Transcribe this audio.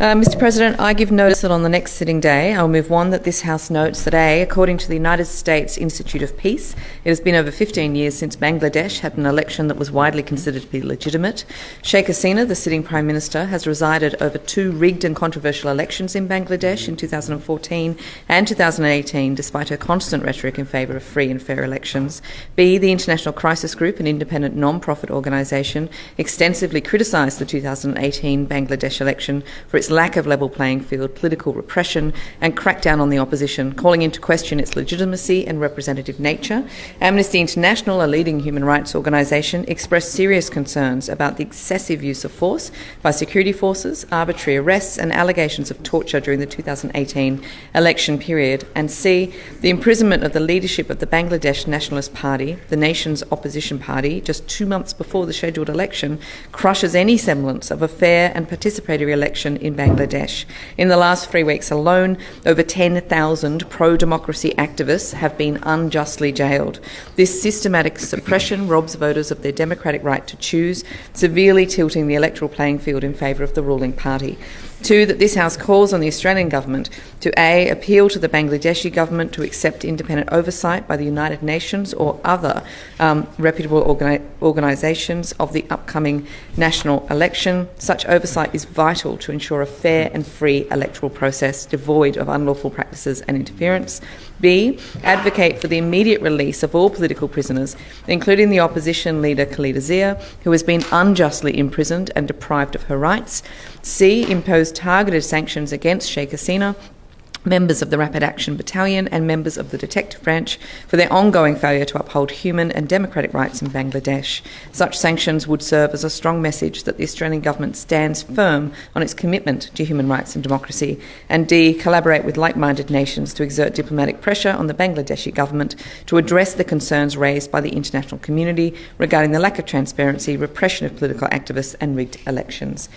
Mr President, I give notice that on the next sitting day I will move one that this House notes that A, according to the United States Institute of Peace, it has been over 15 years since Bangladesh had an election that was widely considered to be legitimate. Sheikh Hasina, the sitting Prime Minister, has resided over 2 rigged and controversial elections in Bangladesh in 2014 and 2018, despite her constant rhetoric in favour of free and fair elections. B, the International Crisis Group, an independent non-profit organisation, extensively criticised the 2018 Bangladesh election for its lack of level playing field, political repression and crackdown on the opposition, calling into question its legitimacy and representative nature. Amnesty International, a leading human rights organisation, expressed serious concerns about the excessive use of force by security forces, arbitrary arrests and allegations of torture during the 2018 election period. And C, the imprisonment of the leadership of the Bangladesh Nationalist Party, the nation's opposition party, just 2 months before the scheduled election, crushes any semblance of a fair and participatory election in Bangladesh. In the last 3 weeks alone, over 10,000 pro-democracy activists have been unjustly jailed. This systematic suppression robs voters of their democratic right to choose, severely tilting the electoral playing field in favour of the ruling party. 2, that this House calls on the Australian Government to A, appeal to the Bangladeshi Government to accept independent oversight by the United Nations or other reputable organisations of the upcoming national election. Such oversight is vital to ensure a fair and free electoral process devoid of unlawful practices and interference. B, advocate for the immediate release of all political prisoners, including the opposition leader Khaleda Zia, who has been unjustly imprisoned and deprived of her rights. C, impose targeted sanctions against Sheikh Hasina, members of the Rapid Action Battalion and members of the Detective Branch for their ongoing failure to uphold human and democratic rights in Bangladesh. Such sanctions would serve as a strong message that the Australian Government stands firm on its commitment to human rights and democracy. And D, collaborate with like-minded nations to exert diplomatic pressure on the Bangladeshi Government to address the concerns raised by the international community regarding the lack of transparency, repression of political activists and rigged elections.